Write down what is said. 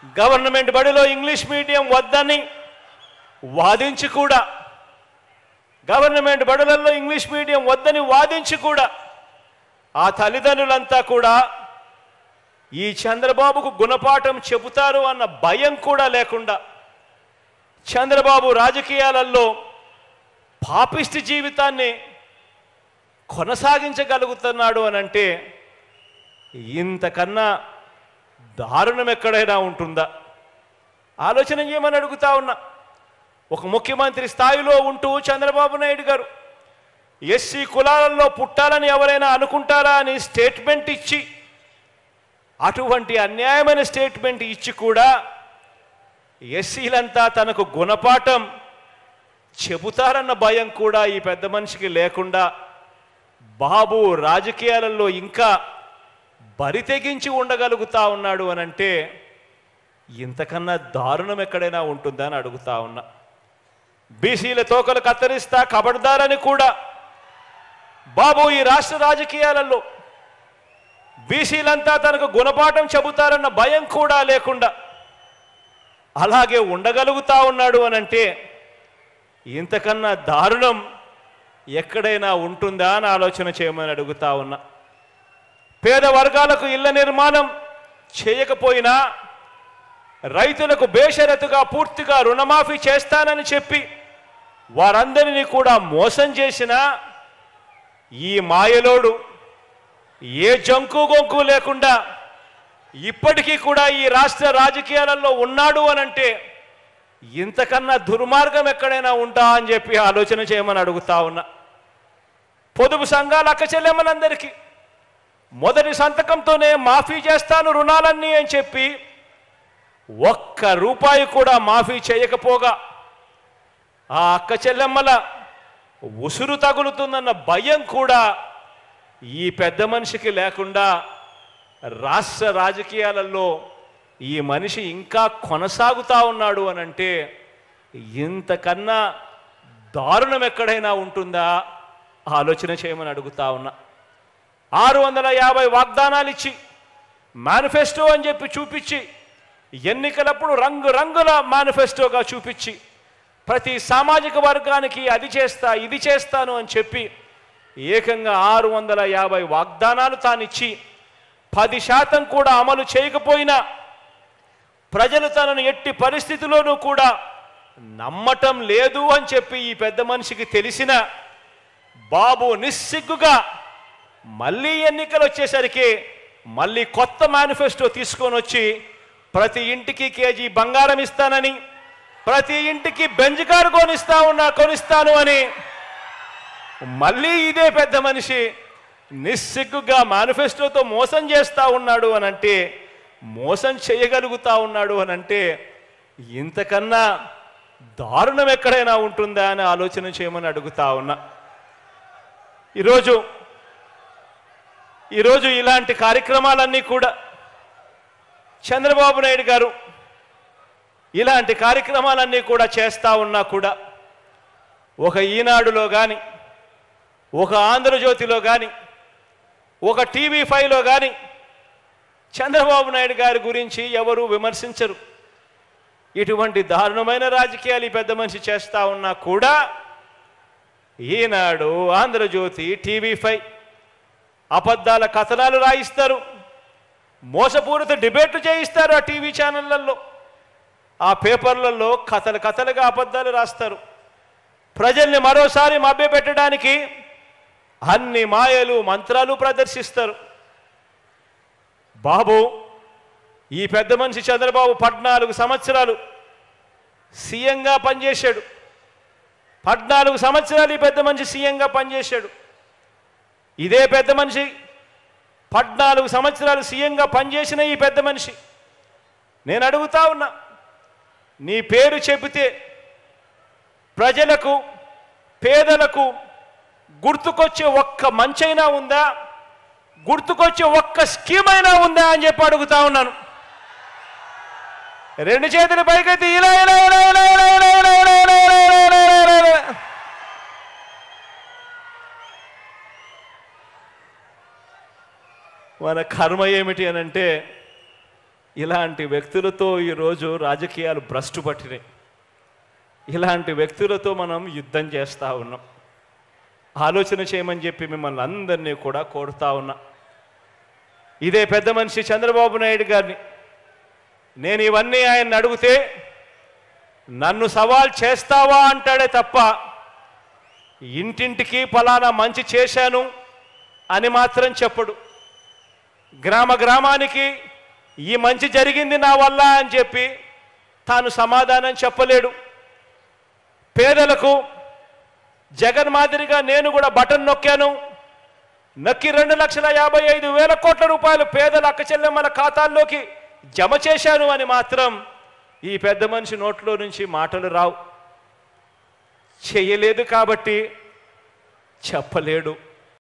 Government బడిలో English medium వద్దని వాదించి కూడా, గవర్నమెంట్ బడులలో ఇంగ్లీష్ మీడియం వద్దని వాదించి కూడా ఆ తల్లిదండ్రులంతా కూడా ఈ చంద్రబాబుకు గుణపాఠం చెబుతారు అన్న భయం కూడా లేకుండా చంద్రబాబు రాజకీయాలలో పాపిష్టి జీవితాన్ని కొనసాగించగలుగుతున్నాడు అనంటే ఇంతకన్నా దారుణం ఎక్కడైనా ఉంటుందా? ఆలోచన చేయమని అడుగుతా ఉన్నా. ఒక ముఖ్యమంత్రి స్థాయిలో ఉంటూ చంద్రబాబు నాయుడు గారు ఎస్సీ కులాలలో పుట్టాలని ఎవరైనా అనుకుంటారా అని స్టేట్మెంట్ ఇచ్చి, అటువంటి అన్యాయమైన స్టేట్మెంట్ ఇచ్చి కూడా ఎస్సీలంతా తనకు గుణపాఠం చెబుతారన్న భయం కూడా ఈ పెద్ద మనిషికి లేకుండా బాబు రాజకీయాలలో ఇంకా బరి తెగించి ఉండగలుగుతా ఉన్నాడు అనంటే ఇంతకన్నా దారుణం ఎక్కడైనా ఉంటుందా అని అడుగుతా ఉన్నా. బీసీల తోకలు కత్తిరిస్తా కబడ్దారని కూడా బాబు ఈ రాష్ట్ర రాజకీయాలలో బీసీలంతా తనకు గుణపాఠం చెబుతారన్న భయం కూడా లేకుండా అలాగే ఉండగలుగుతా ఉన్నాడు అనంటే ఇంతకన్నా దారుణం ఎక్కడైనా ఉంటుందా అని ఆలోచన చేయమని అడుగుతా ఉన్నా. పేద వర్గాలకు ఇళ్ల నిర్మాణం చేయకపోయినా రైతులకు బేషరతుగా పూర్తిగా రుణమాఫీ చేస్తానని చెప్పి వారందరినీ కూడా మోసం చేసిన ఈ మాయలోడు ఏ జంకు గొంకు లేకుండా ఇప్పటికీ కూడా ఈ రాష్ట్ర రాజకీయాలలో ఉన్నాడు అనంటే ఇంతకన్నా దుర్మార్గం ఎక్కడైనా ఉంటా అని చెప్పి ఆలోచన చేయమని అడుగుతా ఉన్నా. పొదుపు సంఘాల అక్క చెల్లెమ్మలందరికీ మొదటి సంతకంతోనే మాఫీ చేస్తాను రుణాలన్నీ అని చెప్పి ఒక్క రూపాయి కూడా మాఫీ చేయకపోగా ఆ అక్క చెల్లెమ్మల ఉసురు తగులుతుందన్న భయం కూడా ఈ పెద్ద మనిషికి లేకుండా రాష్ట్ర రాజకీయాలలో ఈ మనిషి ఇంకా కొనసాగుతా ఉన్నాడు అనంటే ఇంతకన్నా దారుణం ఎక్కడైనా ఉంటుందా ఆలోచన చేయమని అడుగుతా ఉన్నా. 650 వాగ్దానాలు ఇచ్చి మేనిఫెస్టో అని చెప్పి చూపించి ఎన్నికలప్పుడు రంగురంగుల మేనిఫెస్టోగా చూపించి ప్రతి సామాజిక వర్గానికి అది చేస్తా ఇది చేస్తాను అని చెప్పి ఏకంగా 650 వాగ్దానాలు తానిచ్చి 10% కూడా అమలు చేయకపోయినా ప్రజలు తనను ఎట్టి పరిస్థితిలోనూ కూడా నమ్మటం లేదు అని చెప్పి ఈ పెద్ద మనిషికి తెలిసిన బాబు నిస్సిగ్గుగా మళ్ళీ ఎన్నికలు వచ్చేసరికి మళ్ళీ కొత్త మేనిఫెస్టో తీసుకొని వచ్చి ప్రతి ఇంటికి కేజీ బంగారం ఇస్తానని, ప్రతి ఇంటికి బెంజ్ కారు కొనిస్తాను అని మళ్ళీ ఇదే పెద్ద మనిషి నిస్సిగ్గుగా మేనిఫెస్టోతో మోసం చేస్తా ఉన్నాడు అనంటే, మోసం చేయగలుగుతా ఉన్నాడు అనంటే ఇంతకన్నా దారుణం ఎక్కడైనా ఉంటుందా అని ఆలోచన చేయమని అడుగుతా ఉన్నా. ఈరోజు ఇలాంటి కార్యక్రమాలన్నీ కూడా చంద్రబాబు నాయుడు గారు ఇలాంటి కార్యక్రమాలన్నీ కూడా చేస్తూ ఉన్నా కూడా ఒక ఈనాడులో కానీ, ఒక ఆంధ్రజ్యోతిలో కానీ, ఒక TV5లో కానీ చంద్రబాబు నాయుడు గారి గురించి ఎవరు విమర్శించరు. ఇటువంటి దారుణమైన రాజకీయాలు ఈ పెద్ద మనిషి చేస్తూ ఉన్నా కూడా ఈనాడు, ఆంధ్రజ్యోతి, TV5 అబద్ధాల కథనాలు రాయిస్తారు, మోసపూరిత డిబేట్లు చేయిస్తారు. ఆ టీవీ ఛానళ్లలో, ఆ పేపర్లలో కథలుగా అబద్ధాలు రాస్తారు. ప్రజల్ని మరోసారి మభ్యపెట్టడానికి అన్ని మాయలు మంత్రాలు ప్రదర్శిస్తారు. బాబు ఈ పెద్ద మనిషి చంద్రబాబు 14 సంవత్సరాలు సీఎంగా పనిచేశాడు. 14 సంవత్సరాలు ఈ పెద్ద మనిషి సీఎంగా పనిచేశాడు. ఇదే పెద్ద మనిషి 14 సంవత్సరాలు సీఎంగా పనిచేసిన ఈ పెద్ద మనిషి నేను అడుగుతా ఉన్నా, నీ పేరు చెబితే ప్రజలకు, పేదలకు గుర్తుకొచ్చే ఒక్క మంచైనా ఉందా, గుర్తుకొచ్చే ఒక్క స్కీమ్ అయినా ఉందా అని చెప్పి అడుగుతా ఉన్నాను. 2 చేతులు పైకెత్తి ఇలా ఇలా ఇలా ఇలా ఇలా ఇలా ఇలా ఇలా ఇలా ఇలా ఇలా. మన కర్మ ఏమిటి అనంటే ఇలాంటి వ్యక్తులతో ఈరోజు రాజకీయాలు భ్రష్టు పట్టినాయి. ఇలాంటి వ్యక్తులతో మనం యుద్ధం చేస్తూ ఉన్నాం. ఆలోచన చేయమని చెప్పి మిమ్మల్ని అందరినీ కూడా కోరుతా ఉన్నా. ఇదే పెద్ద మనిషి చంద్రబాబు నాయుడు గారిని నేను ఇవన్నీ ఆయన అడిగితే నన్ను సవాల్ చేస్తావా అంటాడే తప్ప ఇంటింటికి ఫలానా మంచి చేశాను అని మాత్రం చెప్పడు. గ్రామ గ్రామానికి ఈ మంచి జరిగింది నా వల్ల అని చెప్పి తాను సమాధానం చెప్పలేడు. పేదలకు జగన్ మాదిరిగా నేను కూడా బటన్ నొక్కాను, నొక్కి 2,55,000 కోట్ల రూపాయలు పేదల అక్క చెల్లెమ్మల ఖాతాల్లోకి జమ చేశాను అని మాత్రం ఈ పెద్ద మనిషి నోట్లో నుంచి మాటలు రావు. చేయలేదు కాబట్టి చెప్పలేడు.